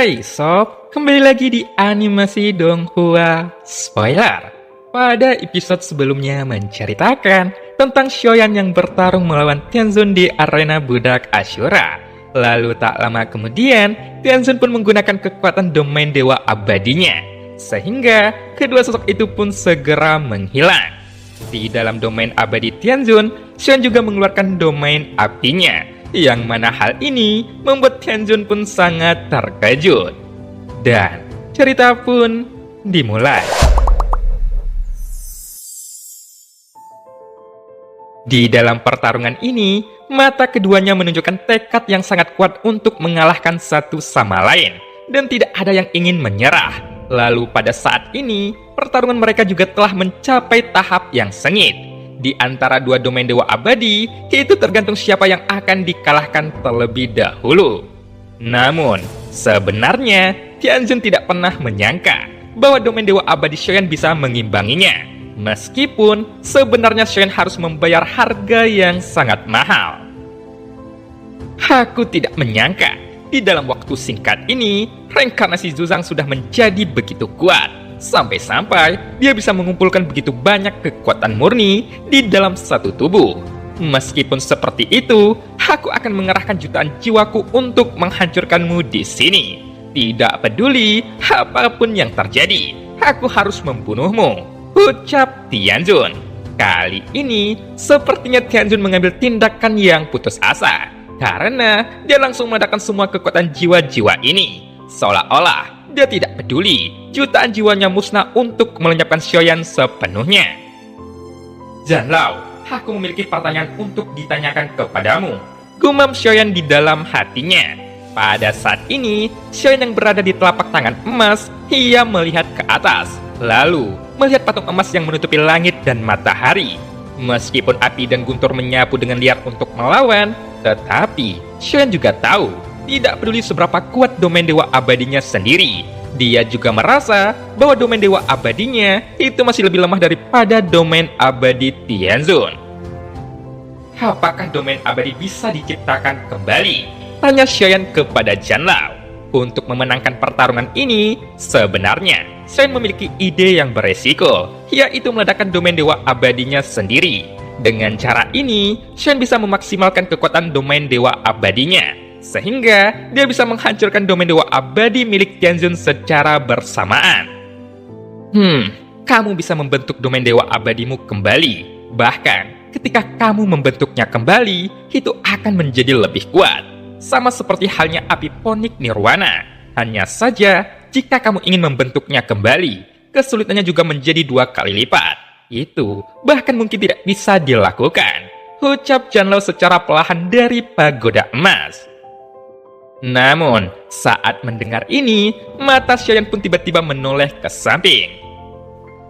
Hai sob, kembali lagi di animasi Donghua. Spoiler, pada episode sebelumnya menceritakan tentang Xiaoyan yang bertarung melawan Tianzun di arena budak Ashura. Lalu tak lama kemudian, Tianzun pun menggunakan kekuatan domain dewa abadinya, sehingga kedua sosok itu pun segera menghilang. Di dalam domain abadi Tianzun, Xiaoyan juga mengeluarkan domain apinya, yang mana hal ini membuat Tianzun pun sangat terkejut. Dan cerita pun dimulai. Di dalam pertarungan ini, mata keduanya menunjukkan tekad yang sangat kuat untuk mengalahkan satu sama lain, dan tidak ada yang ingin menyerah. Lalu pada saat ini, pertarungan mereka juga telah mencapai tahap yang sengit. Di antara dua domain dewa abadi, itu tergantung siapa yang akan dikalahkan terlebih dahulu. Namun, sebenarnya Tianzun tidak pernah menyangka bahwa domain dewa abadi Xiaoyan bisa mengimbanginya. Meskipun sebenarnya Xiaoyan harus membayar harga yang sangat mahal. Aku tidak menyangka, di dalam waktu singkat ini, reinkarnasi Zuzang sudah menjadi begitu kuat. Sampai-sampai dia bisa mengumpulkan begitu banyak kekuatan murni di dalam satu tubuh. Meskipun seperti itu, aku akan mengerahkan jutaan jiwaku untuk menghancurkanmu di sini. Tidak peduli apapun yang terjadi, aku harus membunuhmu, ucap Tianzun. Kali ini, sepertinya Tianzun mengambil tindakan yang putus asa, karena dia langsung meledakan semua kekuatan jiwa-jiwa ini. Seolah-olah dia tidak peduli jutaan jiwanya musnah untuk melenyapkan Xiaoyan sepenuhnya. Zanlao, aku memiliki pertanyaan untuk ditanyakan kepadamu, gumam Xiaoyan di dalam hatinya. Pada saat ini, Xiaoyan yang berada di telapak tangan emas, ia melihat ke atas, lalu melihat patung emas yang menutupi langit dan matahari. Meskipun api dan guntur menyapu dengan liar untuk melawan, tetapi Xiaoyan juga tahu, tidak peduli seberapa kuat domain dewa abadinya sendiri, dia juga merasa bahwa domain dewa abadinya itu masih lebih lemah daripada domain abadi Tianzun. Apakah domain abadi bisa diciptakan kembali? Tanya Xiaoyan kepada Zanlao. Untuk memenangkan pertarungan ini, sebenarnya Xiaoyan memiliki ide yang beresiko, yaitu meledakkan domain dewa abadinya sendiri. Dengan cara ini, Xiaoyan bisa memaksimalkan kekuatan domain dewa abadinya, sehingga dia bisa menghancurkan domain dewa abadi milik Tianzun secara bersamaan. Kamu bisa membentuk domain dewa abadimu kembali. Bahkan, ketika kamu membentuknya kembali, itu akan menjadi lebih kuat. Sama seperti halnya api ponik nirwana. Hanya saja, jika kamu ingin membentuknya kembali, kesulitannya juga menjadi 2 kali lipat. Itu bahkan mungkin tidak bisa dilakukan, ucap Zanlao secara perlahan dari pagoda emas. Namun, saat mendengar ini, mata Xiaoyan pun tiba-tiba menoleh ke samping.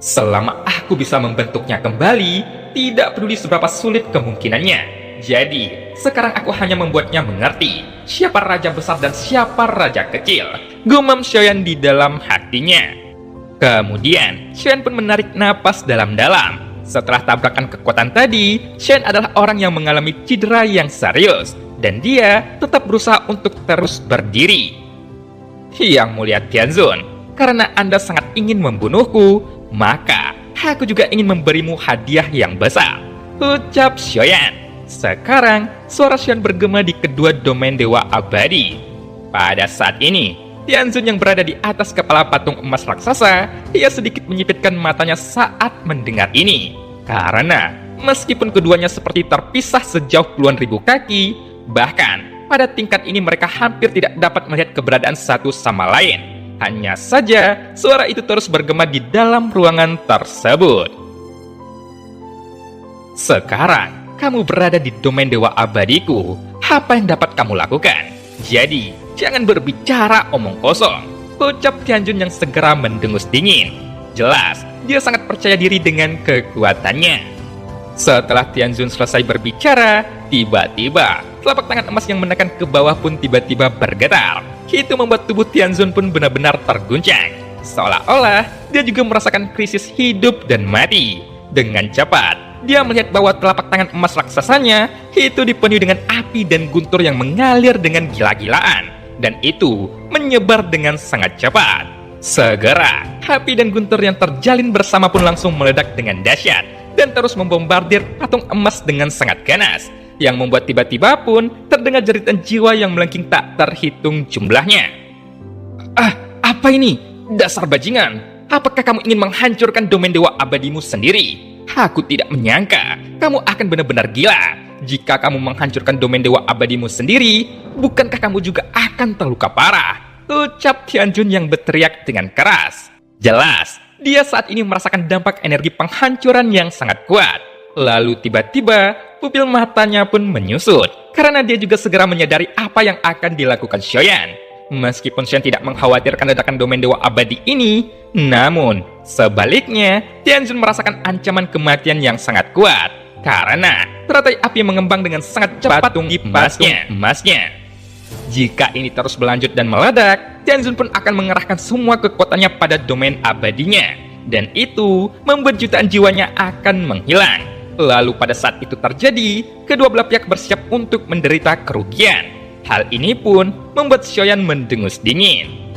Selama aku bisa membentuknya kembali, tidak peduli seberapa sulit kemungkinannya. Jadi, sekarang aku hanya membuatnya mengerti siapa raja besar dan siapa raja kecil, gumam Xiaoyan di dalam hatinya. Kemudian, Xiaoyan pun menarik napas dalam-dalam. Setelah tabrakan kekuatan tadi, Xiaoyan adalah orang yang mengalami cedera yang serius, dan dia tetap berusaha untuk terus berdiri. Yang mulia Tianzun, karena Anda sangat ingin membunuhku, maka aku juga ingin memberimu hadiah yang besar, ucap Xiaoyan. Sekarang, suara Xiaoyan bergema di kedua domain dewa abadi. Pada saat ini, Tianzun yang berada di atas kepala patung emas raksasa, ia sedikit menyipitkan matanya saat mendengar ini. Karena, meskipun keduanya seperti terpisah sejauh puluhan ribu kaki, bahkan pada tingkat ini mereka hampir tidak dapat melihat keberadaan satu sama lain. Hanya saja, suara itu terus bergema di dalam ruangan tersebut. Sekarang, kamu berada di domain dewa abadiku. Apa yang dapat kamu lakukan? Jadi, jangan berbicara omong kosong, ucap Tianzun yang segera mendengus dingin. Jelas, dia sangat percaya diri dengan kekuatannya. Setelah Tianzun selesai berbicara, tiba-tiba telapak tangan emas yang menekan ke bawah pun tiba-tiba bergetar. Itu membuat tubuh Tianzun pun benar-benar terguncang. Seolah-olah dia juga merasakan krisis hidup dan mati. Dengan cepat, dia melihat bahwa telapak tangan emas raksasanya itu dipenuhi dengan api dan guntur yang mengalir dengan gila-gilaan. dan itu menyebar dengan sangat cepat. Segera, Happy dan Guntur yang terjalin bersama pun langsung meledak dengan dahsyat dan terus membombardir patung emas dengan sangat ganas, yang membuat tiba-tiba pun terdengar jeritan jiwa yang melengking tak terhitung jumlahnya. Apa ini? Dasar bajingan! Apakah kamu ingin menghancurkan domain dewa abadimu sendiri? Aku tidak menyangka kamu akan benar-benar gila. Jika kamu menghancurkan domain dewa abadimu sendiri, bukankah kamu juga akan terluka parah? Ucap Tianjun yang berteriak dengan keras. Jelas, dia saat ini merasakan dampak energi penghancuran yang sangat kuat. Lalu tiba-tiba, pupil matanya pun menyusut, karena dia juga segera menyadari apa yang akan dilakukan Xiaoyan. Meskipun Xiaoyan tidak mengkhawatirkan ledakan domain dewa abadi ini, namun sebaliknya, Tianjun merasakan ancaman kematian yang sangat kuat, karena teratai api mengembang dengan sangat cepat patung emasnya. Jika ini terus berlanjut dan meledak, Tianjun pun akan mengerahkan semua kekuatannya pada domain abadinya, dan itu membuat jutaan jiwanya akan menghilang. Lalu pada saat itu terjadi, kedua belah pihak bersiap untuk menderita kerugian. Hal ini pun membuat Xiaoyan mendengus dingin.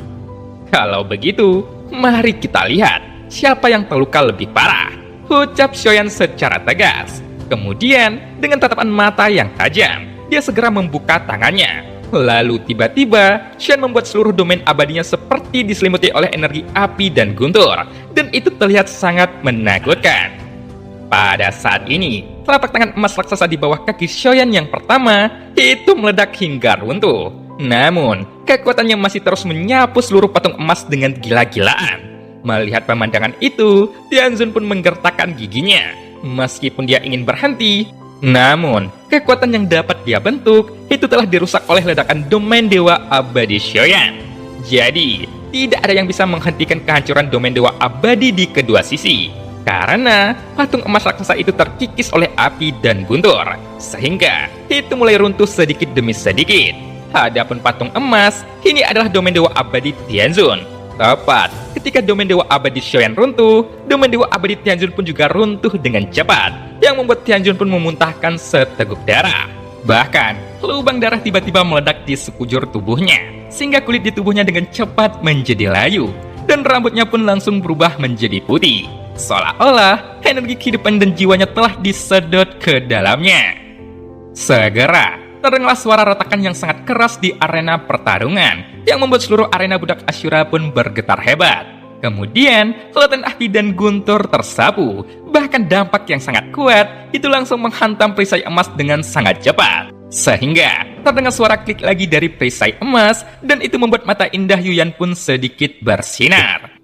Kalau begitu, mari kita lihat siapa yang terluka lebih parah, ucap Xiaoyan secara tegas. Kemudian, dengan tatapan mata yang tajam, dia segera membuka tangannya. Lalu tiba-tiba, Xiaoyan membuat seluruh domain abadinya seperti diselimuti oleh energi api dan guntur, dan itu terlihat sangat menakutkan. Pada saat ini, telapak tangan emas raksasa di bawah kaki Xiaoyan yang pertama itu meledak hingga runtuh. Namun, kekuatannya masih terus menyapu seluruh patung emas dengan gila-gilaan. Melihat pemandangan itu, Tianjun pun menggertakkan giginya. Meskipun dia ingin berhenti, namun kekuatan yang dapat dia bentuk itu telah dirusak oleh ledakan domain dewa abadi Xiaoyan. Jadi, tidak ada yang bisa menghentikan kehancuran domain dewa abadi di kedua sisi, karena patung emas raksasa itu terkikis oleh api dan guntur, sehingga itu mulai runtuh sedikit demi sedikit. Adapun patung emas, ini adalah domain dewa abadi Tianjun. Tepat ketika domain dewa abadi Xiaoyan runtuh, domain dewa abadi Tianjun pun juga runtuh dengan cepat, yang membuat Tianjun pun memuntahkan seteguk darah. Bahkan, lubang darah tiba-tiba meledak di sekujur tubuhnya, sehingga kulit di tubuhnya dengan cepat menjadi layu, dan rambutnya pun langsung berubah menjadi putih. Seolah-olah energi kehidupan dan jiwanya telah disedot ke dalamnya. Segera, terdengarlah suara retakan yang sangat keras di arena pertarungan, yang membuat seluruh arena budak Ashura pun bergetar hebat. Kemudian, lautan api dan guntur tersapu, bahkan dampak yang sangat kuat itu langsung menghantam perisai emas dengan sangat cepat. Sehingga, terdengar suara klik lagi dari perisai emas, dan itu membuat mata indah Yuyan pun sedikit bersinar.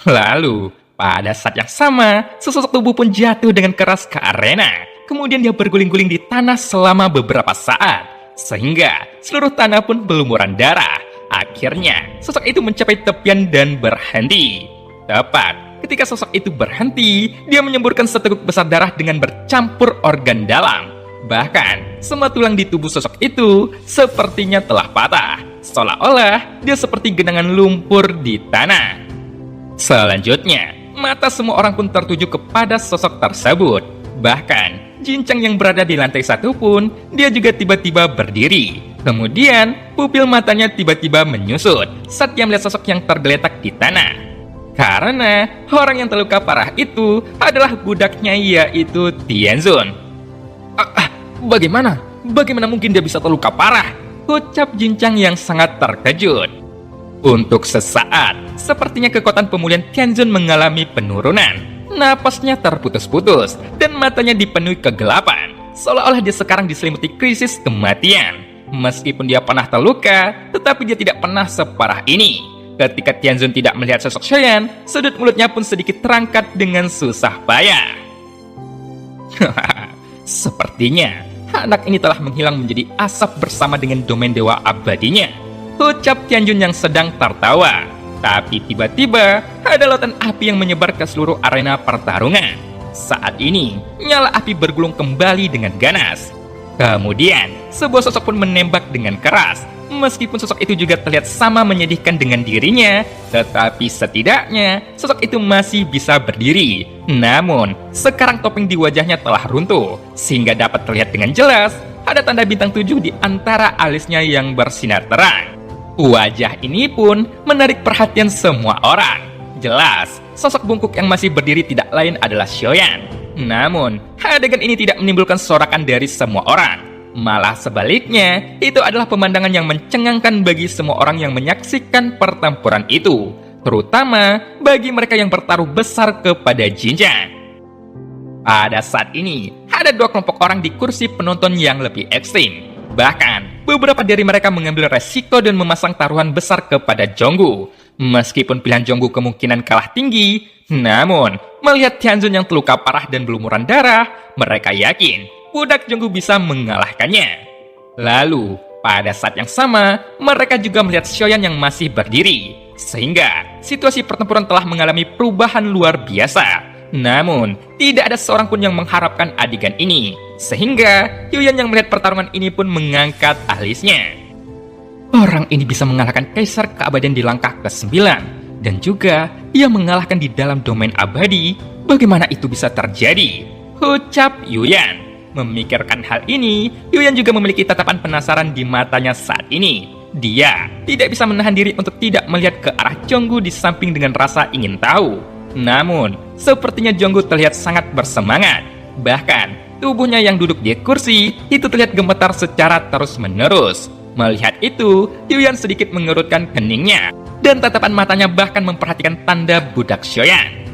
Lalu, pada saat yang sama, sesosok tubuh pun jatuh dengan keras ke arena. Kemudian dia berguling-guling di tanah selama beberapa saat, sehingga seluruh tanah pun berlumuran darah. Akhirnya, sosok itu mencapai tepian dan berhenti. Tepat ketika sosok itu berhenti, dia menyemburkan seteguk besar darah dengan bercampur organ dalam. Bahkan, semua tulang di tubuh sosok itu sepertinya telah patah, seolah-olah dia seperti genangan lumpur di tanah. Selanjutnya, mata semua orang pun tertuju kepada sosok tersebut. Bahkan, Jincang yang berada di lantai satu pun, dia juga tiba-tiba berdiri. Kemudian, pupil matanya tiba-tiba menyusut saat dia melihat sosok yang tergeletak di tanah. Karena orang yang terluka parah itu adalah budaknya, yaitu Tianjun. Bagaimana? Bagaimana mungkin dia bisa terluka parah? Ucap Jincang yang sangat terkejut. Untuk sesaat, sepertinya kekuatan pemulihan Tianjun mengalami penurunan. Napasnya terputus-putus, dan matanya dipenuhi kegelapan, seolah-olah dia sekarang diselimuti krisis kematian. Meskipun dia pernah terluka, tetapi dia tidak pernah separah ini. Ketika Tianjun tidak melihat sosok Xiaoyan, sudut mulutnya pun sedikit terangkat dengan susah payah. Sepertinya, anak ini telah menghilang menjadi asap bersama dengan domain dewa abadinya, ucap Tianjun yang sedang tertawa. Tapi tiba-tiba, ada lautan api yang menyebar ke seluruh arena pertarungan. Saat ini, nyala api bergulung kembali dengan ganas. Kemudian, sebuah sosok pun menembak dengan keras. Meskipun sosok itu juga terlihat sama menyedihkan dengan dirinya, tetapi setidaknya, sosok itu masih bisa berdiri. Namun, sekarang topeng di wajahnya telah runtuh, sehingga dapat terlihat dengan jelas, ada tanda bintang 7 di antara alisnya yang bersinar terang. Wajah ini pun menarik perhatian semua orang. Jelas, sosok bungkuk yang masih berdiri tidak lain adalah Xiaoyan. Namun, adegan ini tidak menimbulkan sorakan dari semua orang. Malah sebaliknya, itu adalah pemandangan yang mencengangkan bagi semua orang yang menyaksikan pertempuran itu. Terutama bagi mereka yang bertaruh besar kepada Jinjang. Pada saat ini, ada dua kelompok orang di kursi penonton yang lebih ekstrim. Bahkan, beberapa dari mereka mengambil resiko dan memasang taruhan besar kepada Jonggu. Meskipun pilihan Jonggu kemungkinan kalah tinggi, namun melihat Tianzun yang terluka parah dan berlumuran darah, mereka yakin budak Jonggu bisa mengalahkannya. Lalu, pada saat yang sama, mereka juga melihat Xiaoyan yang masih berdiri. Sehingga, situasi pertempuran telah mengalami perubahan luar biasa. Namun, tidak ada seorang pun yang mengharapkan adegan ini. Sehingga, Yuyan yang melihat pertarungan ini pun mengangkat alisnya. Orang ini bisa mengalahkan Kaisar Keabadian di langkah ke-9. Dan juga, ia mengalahkan di dalam domain abadi. Bagaimana itu bisa terjadi? Ucap Yuyan. Memikirkan hal ini, Yuyan juga memiliki tatapan penasaran di matanya saat ini. Dia tidak bisa menahan diri untuk tidak melihat ke arah Jonggu di samping dengan rasa ingin tahu. Namun, sepertinya Jonggu terlihat sangat bersemangat. Bahkan, tubuhnya yang duduk di kursi itu terlihat gemetar secara terus-menerus. Melihat itu, Yuyan sedikit mengerutkan keningnya. Dan tatapan matanya bahkan memperhatikan tanda budak Xiaoyan.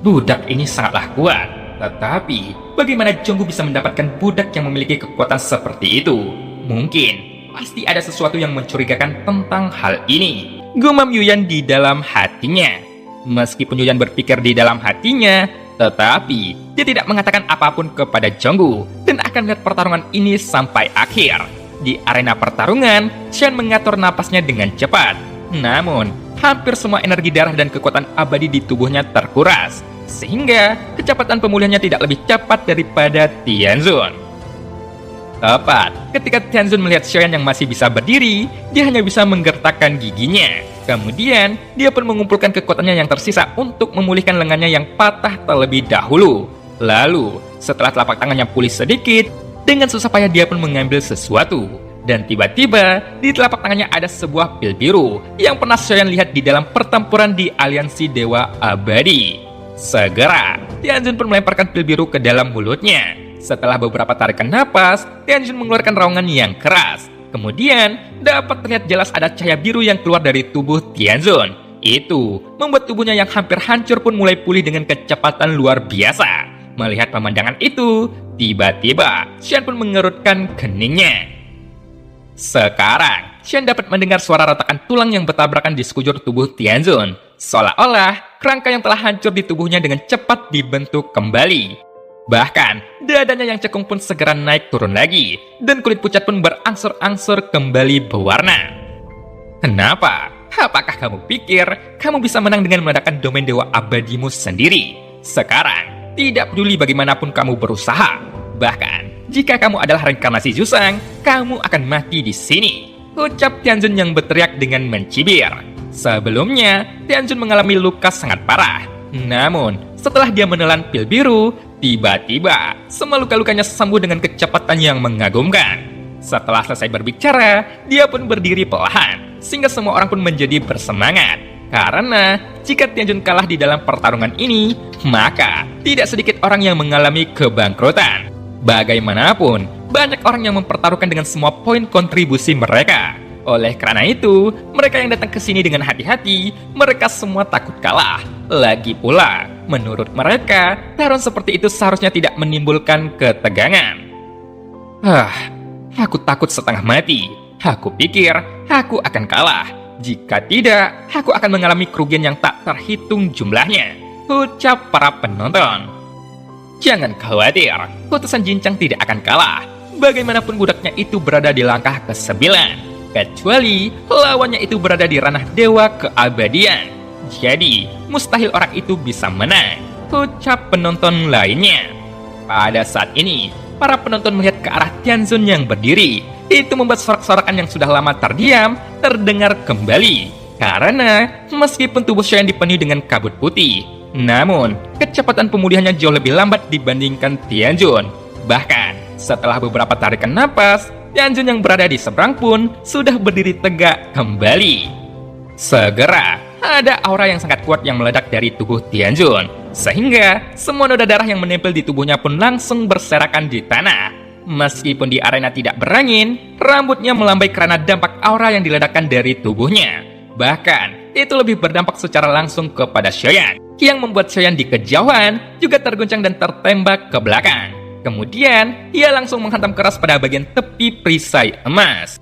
Budak ini sangatlah kuat. Tetapi, bagaimana Jonggu bisa mendapatkan budak yang memiliki kekuatan seperti itu? Mungkin, pasti ada sesuatu yang mencurigakan tentang hal ini. Gumam Yuyan di dalam hatinya. Meskipun Yuyan berpikir di dalam hatinya, tetapi dia tidak mengatakan apapun kepada Jonggu dan akan melihat pertarungan ini sampai akhir. Di arena pertarungan, Xian mengatur napasnya dengan cepat. Namun, hampir semua energi darah dan kekuatan abadi di tubuhnya terkuras. Sehingga, kecepatan pemulihannya tidak lebih cepat daripada Tianzun. Tepat, ketika Tianzun melihat Xiaoyan yang masih bisa berdiri, dia hanya bisa menggertakkan giginya. Kemudian, dia pun mengumpulkan kekuatannya yang tersisa untuk memulihkan lengannya yang patah terlebih dahulu. Lalu, setelah telapak tangannya pulih sedikit, dengan susah payah dia pun mengambil sesuatu. Dan tiba-tiba, di telapak tangannya ada sebuah pil biru yang pernah Xiaoyan lihat di dalam pertempuran di aliansi Dewa Abadi. Segera, Tianzun pun melemparkan pil biru ke dalam mulutnya. Setelah beberapa tarikan napas, Tianzun mengeluarkan raungan yang keras. Kemudian, dapat terlihat jelas ada cahaya biru yang keluar dari tubuh Tianzun. Itu membuat tubuhnya yang hampir hancur pun mulai pulih dengan kecepatan luar biasa. Melihat pemandangan itu, tiba-tiba Xian pun mengerutkan keningnya. Sekarang, Xian dapat mendengar suara retakan tulang yang bertabrakan di sekujur tubuh Tianzun. Seolah-olah, kerangka yang telah hancur di tubuhnya dengan cepat dibentuk kembali. Bahkan, dadanya yang cekung pun segera naik turun lagi, dan kulit pucat pun berangsur-angsur kembali berwarna. Kenapa? Apakah kamu pikir kamu bisa menang dengan meledakan domain Dewa Abadimu sendiri? Sekarang, tidak peduli bagaimanapun kamu berusaha. Bahkan, jika kamu adalah reinkarnasi Zuzang, kamu akan mati di sini. Ucap Tianzun yang berteriak dengan mencibir. Sebelumnya, Tianzun mengalami luka sangat parah. Namun, setelah dia menelan pil biru, tiba-tiba semua luka-lukanya sembuh dengan kecepatan yang mengagumkan. Setelah selesai berbicara, dia pun berdiri perlahan, sehingga semua orang pun menjadi bersemangat. Karena jika Tianzun kalah di dalam pertarungan ini, maka tidak sedikit orang yang mengalami kebangkrutan. Bagaimanapun, banyak orang yang mempertaruhkan dengan semua poin kontribusi mereka. Oleh karena itu, mereka yang datang ke sini dengan hati-hati, mereka semua takut kalah. Lagi pula, menurut mereka, taruhan seperti itu seharusnya tidak menimbulkan ketegangan. Aku takut setengah mati. Aku pikir aku akan kalah. Jika tidak, aku akan mengalami kerugian yang tak terhitung jumlahnya. Ucap para penonton. Jangan khawatir, putusan Jinchang tidak akan kalah. Bagaimanapun budaknya itu berada di langkah ke-9. Kecuali lawannya itu berada di ranah Dewa Keabadian. Jadi, mustahil orang itu bisa menang. Ucap penonton lainnya. Pada saat ini, para penonton melihat ke arah Tianzun yang berdiri. Itu membuat sorak-sorakan yang sudah lama terdiam terdengar kembali. Karena meskipun tubuh Xiaoyan dipenuhi dengan kabut putih, namun kecepatan pemulihannya jauh lebih lambat dibandingkan Tianzun. Bahkan setelah beberapa tarikan napas, Tianjun yang berada di seberang pun sudah berdiri tegak kembali. Segera, ada aura yang sangat kuat yang meledak dari tubuh Tianjun, sehingga semua noda darah yang menempel di tubuhnya pun langsung berserakan di tanah. Meskipun di arena tidak berangin, rambutnya melambai karena dampak aura yang diledakkan dari tubuhnya. Bahkan, itu lebih berdampak secara langsung kepada Xiaoyan, yang membuat Xiaoyan di kejauhan juga terguncang dan tertembak ke belakang. Kemudian, ia langsung menghantam keras pada bagian tepi perisai emas.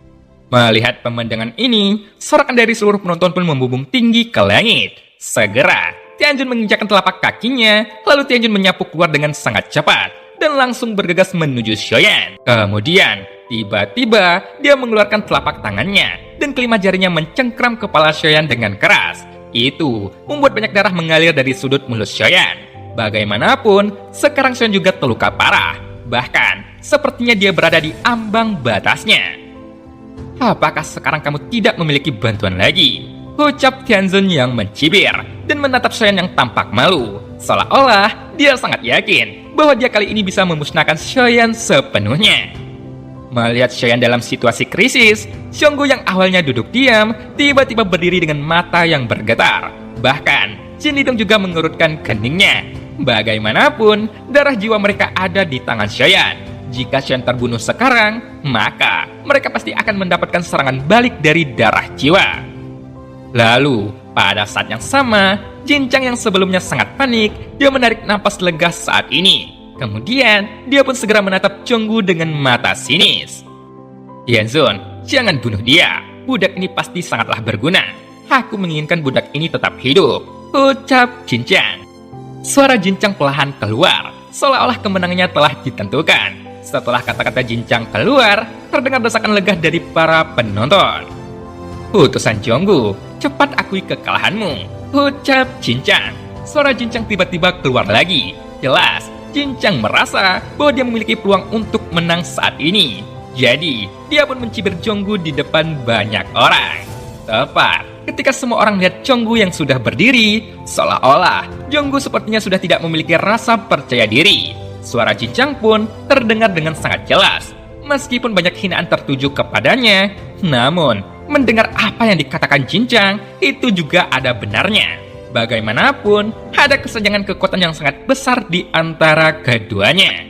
Melihat pemandangan ini, sorakan dari seluruh penonton pun membumbung tinggi ke langit. Segera, Tianjun menginjakkan telapak kakinya, lalu Tianjun menyapu keluar dengan sangat cepat, dan langsung bergegas menuju Xiaoyan. Kemudian, tiba-tiba dia mengeluarkan telapak tangannya, dan kelima jarinya mencengkram kepala Xiaoyan dengan keras. Itu membuat banyak darah mengalir dari sudut mulut Xiaoyan. Bagaimanapun, sekarang Xiaoyan juga terluka parah. Bahkan, sepertinya dia berada di ambang batasnya. Apakah sekarang kamu tidak memiliki bantuan lagi? Ucap Tianjun yang mencibir dan menatap Xiaoyan yang tampak malu. Seolah-olah dia sangat yakin bahwa dia kali ini bisa memusnahkan Xiaoyan sepenuhnya. Melihat Xiaoyan dalam situasi krisis, Xionggu yang awalnya duduk diam, tiba-tiba berdiri dengan mata yang bergetar. Bahkan, Jin Lidong juga mengerutkan keningnya. Bagaimanapun, darah jiwa mereka ada di tangan Xiaoyan. Jika Xiaoyan terbunuh sekarang, maka mereka pasti akan mendapatkan serangan balik dari darah jiwa. Lalu, pada saat yang sama, Jin Chang yang sebelumnya sangat panik, dia menarik napas lega saat ini. Kemudian, dia pun segera menatap Xionggu dengan mata sinis. Tianjun, jangan bunuh dia. Budak ini pasti sangatlah berguna. Aku menginginkan budak ini tetap hidup, ucap Jin Chang. Suara Jin Chang perlahan keluar, seolah-olah kemenangannya telah ditentukan. Setelah kata-kata Jin Chang keluar, terdengar desakan lega dari para penonton. Utusan Xionggu, cepat akui kekalahanmu, ucap Jin Chang. Suara Jin Chang tiba-tiba keluar lagi. Jelas, Jin Chang merasa bahwa dia memiliki peluang untuk menang saat ini. Jadi, dia pun mencibir Xionggu di depan banyak orang. Tepat ketika semua orang melihat Xionggu yang sudah berdiri, seolah-olah Xionggu sepertinya sudah tidak memiliki rasa percaya diri. Suara Jin Chang pun terdengar dengan sangat jelas. Meskipun banyak hinaan tertuju kepadanya, namun mendengar apa yang dikatakan Jin Chang, itu juga ada benarnya. Bagaimanapun, ada kesenjangan kekuatan yang sangat besar di antara keduanya.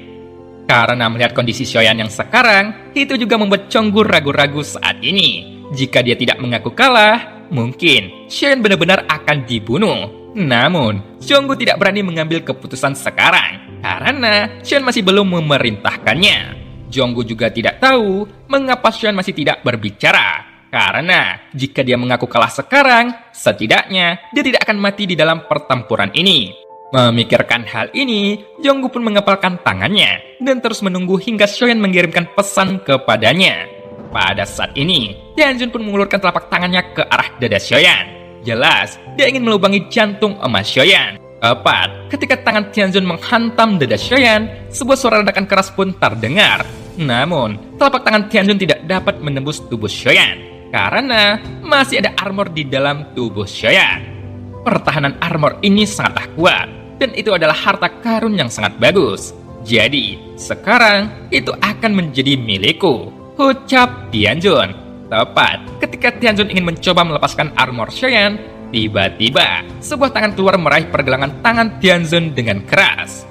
Karena melihat kondisi Xiaoyan yang sekarang, itu juga membuat Xionggu ragu-ragu saat ini. Jika dia tidak mengaku kalah, mungkin Xiaoyan benar-benar akan dibunuh. Namun, Xionggu tidak berani mengambil keputusan sekarang, karena Xiaoyan masih belum memerintahkannya. Xionggu juga tidak tahu mengapa Xiaoyan masih tidak berbicara. Karena jika dia mengaku kalah sekarang, setidaknya dia tidak akan mati di dalam pertempuran ini. Memikirkan hal ini, Xionggu pun mengepalkan tangannya dan terus menunggu hingga Xiaoyan mengirimkan pesan kepadanya. Pada saat ini, Tianjun pun mengulurkan telapak tangannya ke arah dada Xiaoyan. Jelas, dia ingin melubangi jantung emas Xiaoyan. Tepat ketika tangan Tianjun menghantam dada Xiaoyan, sebuah suara ledakan keras pun terdengar. Namun, telapak tangan Tianjun tidak dapat menembus tubuh Xiaoyan karena masih ada armor di dalam tubuh Xiaoyan. Pertahanan armor ini sangatlah kuat, dan itu adalah harta karun yang sangat bagus. Jadi, sekarang itu akan menjadi milikku, ucap Tianjun. Tepat ketika Tianjun ingin mencoba melepaskan armor Xiaoyan, tiba-tiba sebuah tangan keluar meraih pergelangan tangan Tianjun dengan keras.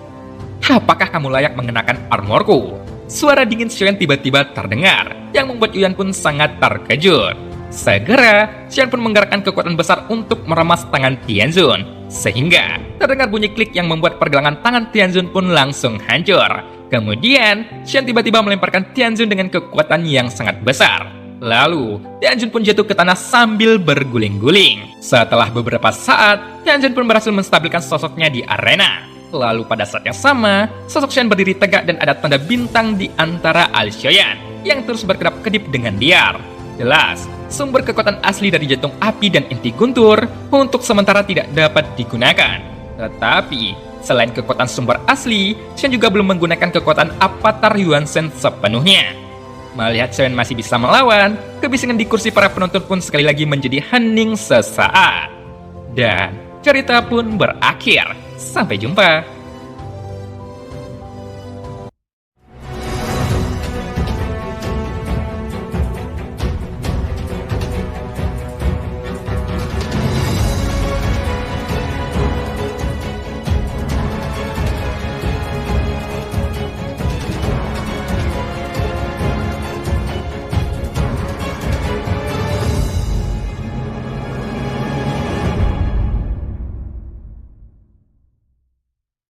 Apakah kamu layak mengenakan armorku? Suara dingin Xiaoyan tiba-tiba terdengar, yang membuat Yuan pun sangat terkejut. Segera, Xiaoyan pun menggerakkan kekuatan besar untuk meremas tangan Tianjun, sehingga terdengar bunyi klik yang membuat pergelangan tangan Tianjun pun langsung hancur. Kemudian, Xiaoyan tiba-tiba melemparkan Tianjun dengan kekuatan yang sangat besar. Lalu, Tianjun pun jatuh ke tanah sambil berguling-guling. Setelah beberapa saat, Tianjun pun berhasil menstabilkan sosoknya di arena. Lalu pada saat yang sama, sosok Xiaoyan berdiri tegak dan ada tanda bintang di antara alis Xiaoyan yang terus berkedap-kedip dengan liar. Jelas, sumber kekuatan asli dari jantung api dan inti guntur untuk sementara tidak dapat digunakan. Tetapi, selain kekuatan sumber asli, Xiaoyan juga belum menggunakan kekuatan Avatar Yuan Shen sepenuhnya. Melihat Xiaoyan masih bisa melawan, kebisingan di kursi para penonton pun sekali lagi menjadi hening sesaat. Dan cerita pun berakhir. Sampai jumpa.